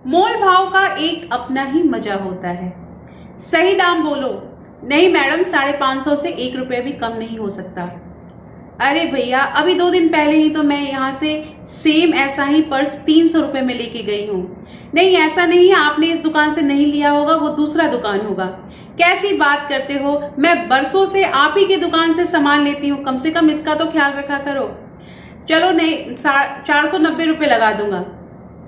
मोल भाव का एक अपना ही मजा होता है। सही दाम बोलो। नहीं मैडम, 550 से 1 रुपये भी कम नहीं हो सकता। अरे भैया, अभी 2 दिन पहले ही तो मैं यहाँ से सेम ऐसा ही पर्स 300 रुपये में लेके गई हूँ। नहीं, ऐसा नहीं है, आपने इस दुकान से नहीं लिया होगा, वो दूसरा दुकान होगा। कैसी बात करते हो, मैं बरसों से आप ही की दुकान से सामान लेती हूँ, कम से कम इसका तो ख्याल रखा करो। चलो नहीं, 490 रुपये लगा दूंगा।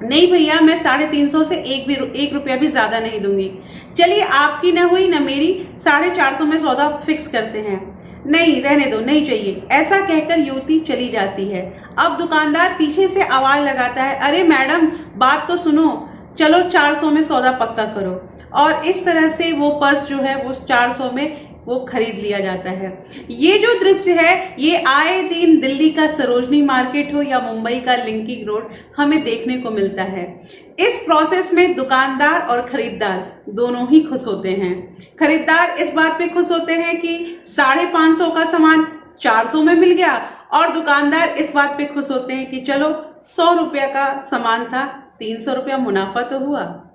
नहीं भैया, मैं 350 से 1 रुपया भी ज्यादा नहीं दूंगी। चलिए, आपकी ना हुई ना मेरी, 450 में सौदा फिक्स करते हैं। नहीं, रहने दो, नहीं चाहिए। ऐसा कहकर युवती चली जाती है। अब दुकानदार पीछे से आवाज लगाता है, अरे मैडम बात तो सुनो, चलो 400 में सौदा पक्का करो। और इस तरह से वो पर्स जो है वो 400 में वो खरीद लिया जाता है। ये जो दृश्य है, ये आए दिन दिल्ली का सरोजनी मार्केट हो या मुंबई का लिंकिंग रोड, हमें देखने को मिलता है। इस प्रोसेस में दुकानदार और खरीदार दोनों ही खुश होते हैं। खरीदार इस बात पे खुश होते हैं कि 550 का सामान 400 में मिल गया, और दुकानदार इस बात पे खुश होते हैं कि चलो 100 रुपया का सामान था, 300 रुपया मुनाफा तो हुआ।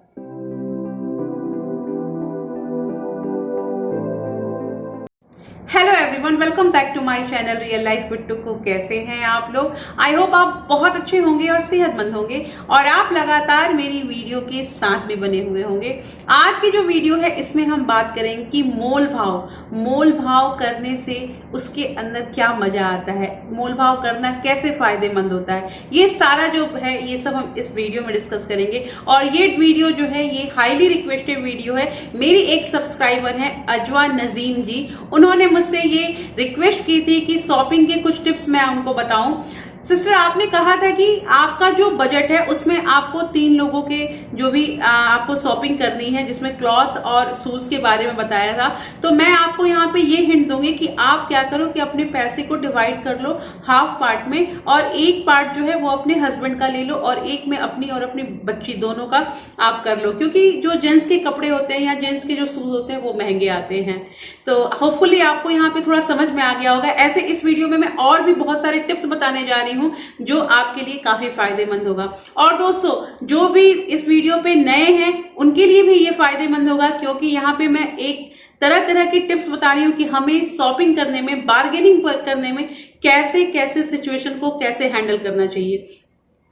Hello everyone, welcome back to my channel real life with Tuku. कैसे हैं आप लोग? आई होप आप बहुत अच्छे होंगे और सेहतमंद होंगे, और आप लगातार मेरी वीडियो के साथ में बने हुए होंगे। आज की जो वीडियो है इसमें हम बात करेंगे कि मोल भाव करने से उसके अंदर क्या मजा आता है, मोल भाव करना कैसे फायदेमंद होता है, ये सारा जो है ये सब हम इस वीडियो में डिस्कस करेंगे। और ये वीडियो जो है ये हाईली रिक्वेस्टेड वीडियो है। मेरी एक सब्सक्राइबर है अजवा नजीम जी, उन्होंने मुझसे ये रिक्वेस्ट की थी कि शॉपिंग के कुछ टिप्स मैं उनको बताऊं। सिस्टर, आपने कहा था कि आपका जो बजट है उसमें आपको 3 लोगों के जो भी आपको शॉपिंग करनी है, जिसमें क्लॉथ और शूज के बारे में बताया था। तो मैं आपको यहाँ पे ये हिंट दूंगी कि आप क्या करो कि अपने पैसे को डिवाइड कर लो हाफ पार्ट में, और एक पार्ट जो है वो अपने हस्बैंड का ले लो, और एक में अपनी और अपनी बच्ची दोनों का आप कर लो, क्योंकि जो जेंट्स के कपड़े होते हैं या जेंट्स के जो शूज होते हैं वो महंगे आते हैं। तो होपफुली आपको यहाँ पे थोड़ा समझ में आ गया होगा। ऐसे इस वीडियो में मैं और भी बहुत सारे टिप्स बताने जा रही हूँ जो आपके लिए काफी फायदेमंद होगा। और दोस्तों, जो भी इस वीडियो पे नए हैं उनके लिए भी ये फायदेमंद होगा, क्योंकि यहाँ पे मैं एक तरह तरह की टिप्स बता रही हूँ कि हमें शॉपिंग करने में, बार्गेनिंग करने में कैसे कैसे सिचुएशन को कैसे हैंडल करना चाहिए।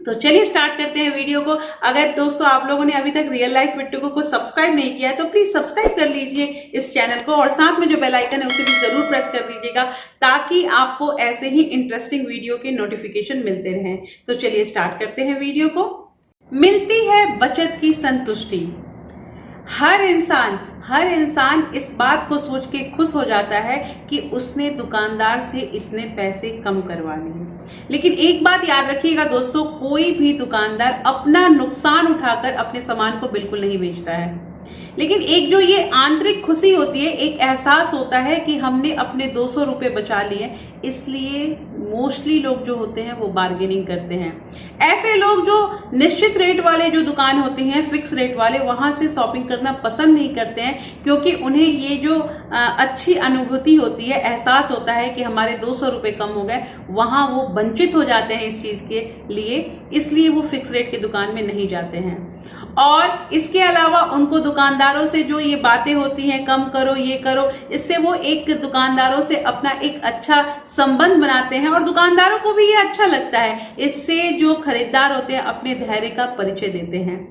तो चलिए स्टार्ट करते हैं वीडियो को। अगर दोस्तों आप लोगों ने अभी तक रियल लाइफ विद टुकू को सब्सक्राइब नहीं किया है तो प्लीज सब्सक्राइब कर लीजिए इस चैनल को, और साथ में जो बेल आइकन है उसे भी जरूर प्रेस कर दीजिएगा, ताकि आपको ऐसे ही इंटरेस्टिंग वीडियो के नोटिफिकेशन मिलते रहें। तो चलिए स्टार्ट करते हैं वीडियो को। मिलती है बचत की संतुष्टि। हर इंसान इस बात को सोच के खुश हो जाता है कि उसने दुकानदार से इतने पैसे कम करवा लिए। लेकिन एक बात याद रखिएगा दोस्तों, कोई भी दुकानदार अपना नुकसान उठाकर अपने सामान को बिल्कुल नहीं बेचता है। लेकिन एक जो ये आंतरिक खुशी होती है, एक एहसास होता है कि हमने अपने 200 रुपये बचा लिए, इसलिए मोस्टली लोग जो होते हैं वो बार्गेनिंग करते हैं। ऐसे लोग जो निश्चित रेट वाले जो दुकान होते हैं, फिक्स रेट वाले, वहां से शॉपिंग करना पसंद नहीं करते हैं, क्योंकि उन्हें ये जो अच्छी अनुभूति होती है, एहसास होता है कि हमारे 200 रुपये कम हो गए, वहां वो वंचित हो जाते हैं इस चीज के लिए, इसलिए वो फिक्स रेट की दुकान में नहीं जाते हैं। और इसके अलावा उनको दुकानदारों से जो ये बातें होती हैं, कम करो, ये करो, इससे वो एक दुकानदारों से अपना एक अच्छा संबंध बनाते हैं, और दुकानदारों को भी ये अच्छा लगता है। इससे जो खरीदार होते हैं अपने धैर्य का परिचय देते हैं।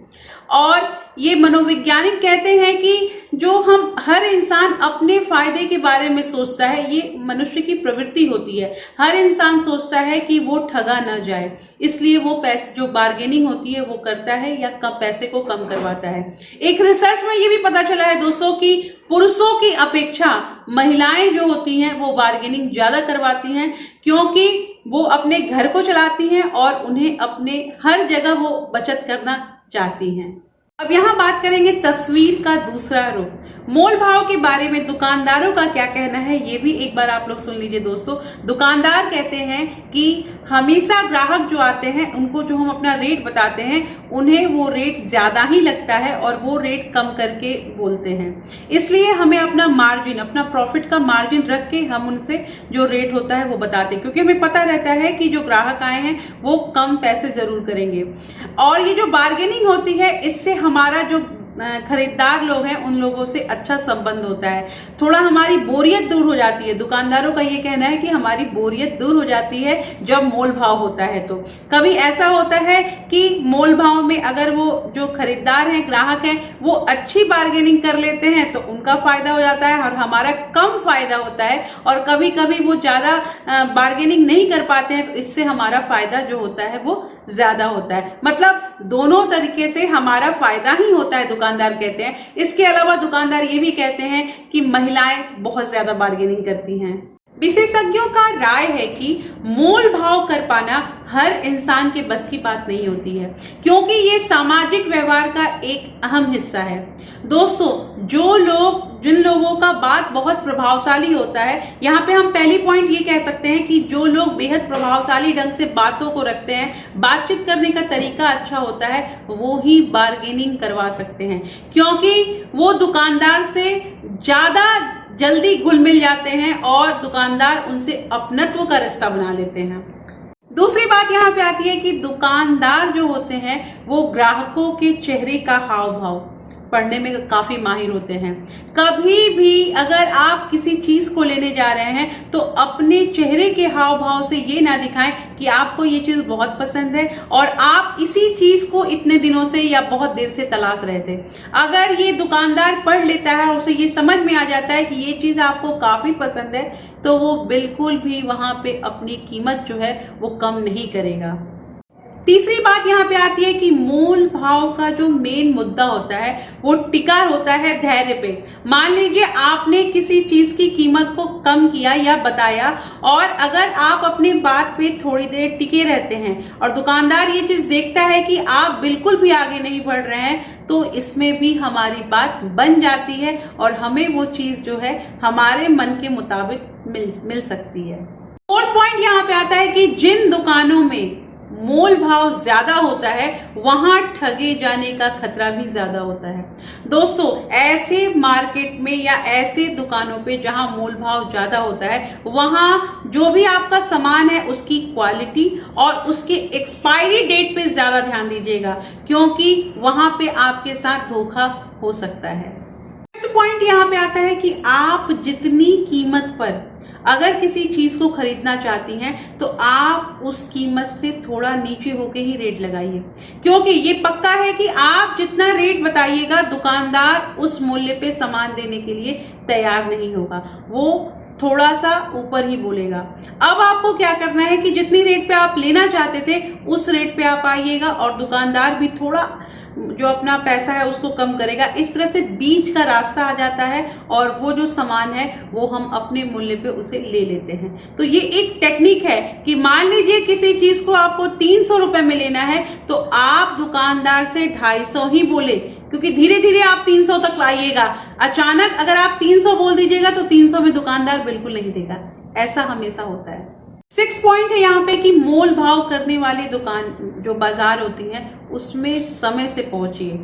और ये मनोवैज्ञानिक कहते हैं कि जो हम हर इंसान अपने फायदे के बारे में सोचता है, ये मनुष्य की प्रवृत्ति होती है। हर इंसान सोचता है कि वो ठगा ना जाए, इसलिए वो पैसे जो बार्गेनिंग होती है वो करता है या कम पैसे को कम करवाता है। एक रिसर्च में ये भी पता चला है दोस्तों कि पुरुषों की अपेक्षा महिलाएं जो होती हैं वो बार्गेनिंग ज्यादा करवाती हैं, क्योंकि वो अपने घर को चलाती हैं और उन्हें अपने हर जगह वो बचत करना चाहती हैं। अब यहाँ बात करेंगे तस्वीर का दूसरा रूप, मोल भाव के बारे में दुकानदारों का क्या कहना है, ये भी एक बार आप लोग सुन लीजिए दोस्तों। दुकानदार कहते हैं कि हमेशा ग्राहक जो आते हैं उनको जो हम अपना रेट बताते हैं उन्हें वो रेट ज़्यादा ही लगता है और वो रेट कम करके बोलते हैं, इसलिए हमें अपना मार्जिन, अपना प्रॉफिट का मार्जिन रख के हम उनसे जो रेट होता है वो बताते हैं, क्योंकि हमें पता रहता है कि जो ग्राहक आए हैं वो कम पैसे ज़रूर करेंगे। और ये जो बार्गेनिंग होती है इससे हमारा जो खरीदार लोग हैं उन लोगों से अच्छा संबंध होता है, थोड़ा हमारी बोरियत दूर हो जाती है। दुकानदारों का ये कहना है कि हमारी बोरियत दूर हो जाती है जब मोल भाव होता है। तो कभी ऐसा होता है कि मोल भाव में अगर वो जो खरीदार हैं, ग्राहक हैं, वो अच्छी बार्गेनिंग कर लेते हैं तो उनका फायदा हो जाता है और हमारा कम फायदा होता है, और कभी कभी वो ज़्यादा बार्गेनिंग नहीं कर पाते हैं तो इससे हमारा फायदा जो होता है वो ज्यादा होता है। मतलब दोनों तरीके से हमारा फायदा ही होता है, दुकानदार कहते हैं। इसके अलावा दुकानदार ये भी कहते हैं कि महिलाएं बहुत ज्यादा बार्गेनिंग करती हैं। विशेषज्ञों का राय है कि मोल भाव कर पाना हर इंसान के बस की बात नहीं होती है, क्योंकि ये सामाजिक व्यवहार का एक अहम हिस्सा है। दोस्तों, जिन लोगों का बात बहुत प्रभावशाली होता है, यहाँ पे हम पहली पॉइंट ये कह सकते हैं कि जो लोग बेहद प्रभावशाली ढंग से बातों को रखते हैं, बातचीत करने का तरीका अच्छा होता है, वो ही बार्गेनिंग करवा सकते हैं, क्योंकि वो दुकानदार से ज़्यादा जल्दी घुल मिल जाते हैं और दुकानदार उनसे अपनत्व का रिश्ता बना लेते हैं। दूसरी बात यहाँ पे आती है कि दुकानदार जो होते हैं वो ग्राहकों के चेहरे का हाव भाव पढ़ने में काफ़ी माहिर होते हैं। कभी भी अगर आप किसी चीज़ को लेने जा रहे हैं तो अपने चेहरे के हाव भाव से ये ना दिखाएं कि आपको ये चीज़ बहुत पसंद है और आप इसी चीज़ को इतने दिनों से या बहुत देर से तलाश रहे थे। अगर ये दुकानदार पढ़ लेता है और उसे ये समझ में आ जाता है कि ये चीज़ आपको काफ़ी पसंद है, तो वो बिल्कुल भी वहाँ पे अपनी कीमत जो है वो कम नहीं करेगा। तीसरी बात यहाँ पे आती है कि मोल भाव का जो मेन मुद्दा होता है वो टिका होता है धैर्य पे। मान लीजिए आपने किसी चीज की कीमत को कम किया या बताया, और अगर आप अपनी बात पे थोड़ी देर टिके रहते हैं और दुकानदार ये चीज देखता है कि आप बिल्कुल भी आगे नहीं बढ़ रहे हैं, तो इसमें भी हमारी बात बन जाती है और हमें वो चीज जो है हमारे मन के मुताबिक मिल सकती है। फोर्थ पॉइंट यहाँ पे आता है कि जिन दुकानों में मोल भाव ज्यादा होता है वहां ठगे जाने का खतरा भी ज्यादा होता है। दोस्तों, ऐसे मार्केट में या ऐसे दुकानों पे जहां मोल भाव ज्यादा होता है, वहां जो भी आपका सामान है उसकी क्वालिटी और उसके एक्सपायरी डेट पे ज्यादा ध्यान दीजिएगा, क्योंकि वहां पे आपके साथ धोखा हो सकता है। फिफ्थ पॉइंट यहाँ पे आता है कि आप जितनी कीमत पर अगर किसी चीज को खरीदना चाहती हैं तो आप उस कीमत से थोड़ा नीचे होके ही रेट लगाइए, क्योंकि ये पक्का है कि आप जितना रेट बताइएगा दुकानदार उस मूल्य पे सामान देने के लिए तैयार नहीं होगा, वो थोड़ा सा ऊपर ही बोलेगा। अब आपको क्या करना है कि जितनी रेट पे आप लेना चाहते थे उस रेट पे आप आइएगा और दुकानदार भी थोड़ा जो अपना पैसा है उसको कम करेगा। इस तरह से बीच का रास्ता आ जाता है और वो जो सामान है वो हम अपने मूल्य पे उसे ले लेते हैं। तो ये एक टेक्निक है कि मान लीजिए किसी चीज को आपको 300 रुपए में लेना है तो आप दुकानदार से 250 ही बोले, क्योंकि धीरे धीरे आप 300 तक लाइएगा। अचानक अगर आप 300 बोल दीजिएगा तो 300 में दुकानदार बिल्कुल नहीं देगा, ऐसा हमेशा होता है। 6 पॉइंट है यहाँ पे कि मोल भाव करने वाली दुकान जो बाजार होती है उसमें समय से पहुंचिए,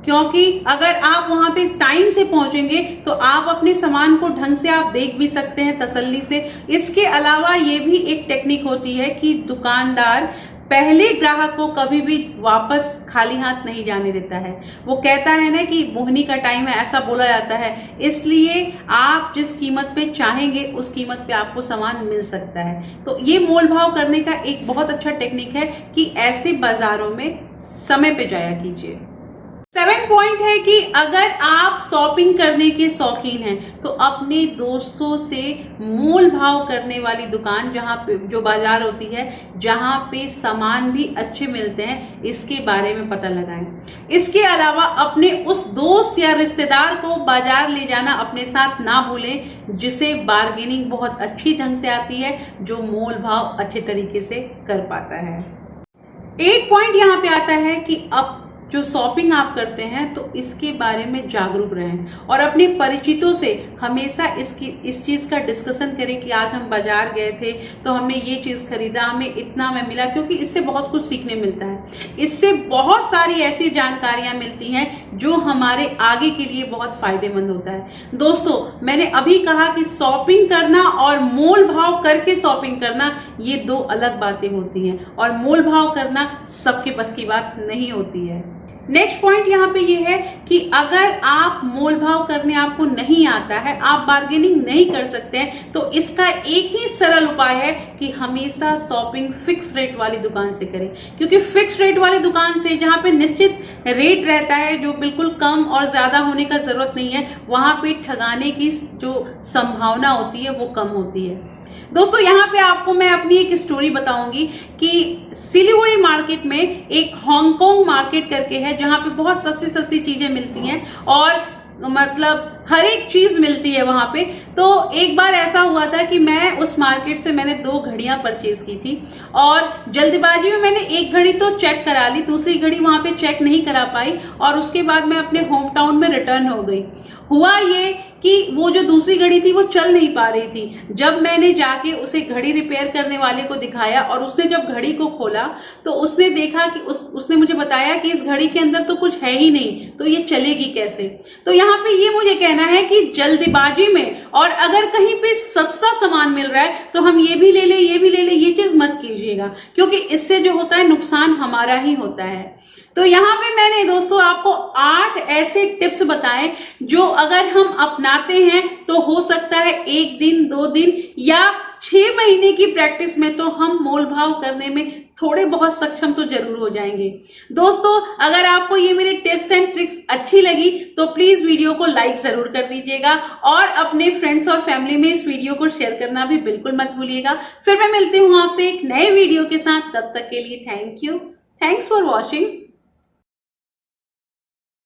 क्योंकि अगर आप वहां पे टाइम से पहुंचेंगे तो आप अपने सामान को ढंग से आप देख भी सकते हैं तसल्ली से। इसके अलावा ये भी एक टेक्निक होती है कि दुकानदार पहले ग्राहक को कभी भी वापस खाली हाथ नहीं जाने देता है। वो कहता है ना कि मोहनी का टाइम है, ऐसा बोला जाता है, इसलिए आप जिस कीमत पे चाहेंगे उस कीमत पे आपको सामान मिल सकता है। तो ये मोल भाव करने का एक बहुत अच्छा टेक्निक है कि ऐसे बाजारों में समय पे जाया कीजिए। 7 पॉइंट है कि अगर आप शॉपिंग करने के शौकीन हैं तो अपने दोस्तों से मोल भाव करने वाली दुकान जहाँ पे जो बाजार होती है जहाँ पे सामान भी अच्छे मिलते हैं इसके बारे में पता लगाएं। इसके अलावा अपने उस दोस्त या रिश्तेदार को बाजार ले जाना अपने साथ ना भूलें जिसे बार्गेनिंग बहुत अच्छी ढंग से आती है, जो मोल भाव अच्छे तरीके से कर पाता है। 8 पॉइंट यहाँ पे आता है कि अब जो शॉपिंग आप करते हैं तो इसके बारे में जागरूक रहें और अपने परिचितों से हमेशा इस चीज़ का डिस्कशन करें कि आज हम बाजार गए थे तो हमने ये चीज़ खरीदा, हमें इतना में मिला, क्योंकि इससे बहुत कुछ सीखने मिलता है। इससे बहुत सारी ऐसी जानकारियां मिलती हैं जो हमारे आगे के लिए बहुत फायदेमंद होता है। दोस्तों, मैंने अभी कहा कि शॉपिंग करना और मोल भाव करके शॉपिंग करना ये दो अलग बातें होती हैं और मोल भाव करना सबके बस की बात नहीं होती है। नेक्स्ट पॉइंट यहाँ पे ये है कि अगर आप मोल भाव करने आपको नहीं आता है, आप बार्गेनिंग नहीं कर सकते हैं, तो इसका एक ही सरल उपाय है कि हमेशा शॉपिंग फिक्स रेट वाली दुकान से करें। क्योंकि फिक्स रेट वाली दुकान से, जहाँ पे निश्चित रेट रहता है जो बिल्कुल कम और ज़्यादा होने का ज़रूरत नहीं है, वहाँ पे ठगाने की जो संभावना होती है वो कम होती है। दोस्तों, यहाँ पे आपको मैं अपनी एक स्टोरी बताऊंगी कि सिलीगुड़ी मार्केट में एक हांगकांग मार्केट करके है, जहाँ पे बहुत सस्ती सस्ती चीजें मिलती हैं और मतलब हर एक चीज मिलती है वहां पे। तो एक बार ऐसा हुआ था कि मैं उस मार्केट से मैंने 2 घड़ियां परचेज की थी और जल्दबाजी में मैंने एक घड़ी तो चेक करा ली, दूसरी घड़ी वहां पे चेक नहीं करा पाई और उसके बाद मैं अपने होम टाउन में रिटर्न हो गई। हुआ ये कि वो जो दूसरी घड़ी थी वो चल नहीं पा रही थी। जब मैंने जाके उसे घड़ी रिपेयर करने वाले को दिखाया और उसने जब घड़ी को खोला तो उसने देखा कि उसने मुझे बताया कि इस घड़ी के अंदर तो कुछ है ही नहीं, तो ये चलेगी कैसे। तो यहाँ पे ये मुझे कहना है कि जल्दबाजी में और अगर कहीं पे सस्ता सामान मिल रहा है तो हम ये भी ले ले ये भी ले ले, ये चीज मत कीजिएगा, क्योंकि इससे जो होता है नुकसान हमारा ही होता है। तो यहाँ पे मैंने दोस्तों आपको 8 ऐसे टिप्स बताए जो अगर हम अपनाते हैं तो हो सकता है 1 दिन 2 दिन या 6 महीने की प्रैक्टिस में तो हम मोल भाव करने में थोड़े बहुत सक्षम तो जरूर हो जाएंगे। दोस्तों, अगर आपको ये मेरे टिप्स एंड ट्रिक्स अच्छी लगी तो प्लीज वीडियो को लाइक जरूर कर दीजिएगा और अपने फ्रेंड्स और फैमिली में इस वीडियो को शेयर करना भी बिल्कुल मत भूलिएगा। फिर मैं मिलती हूँ आपसे एक नए वीडियो के साथ, तब तक के लिए thank you, thanks for watching.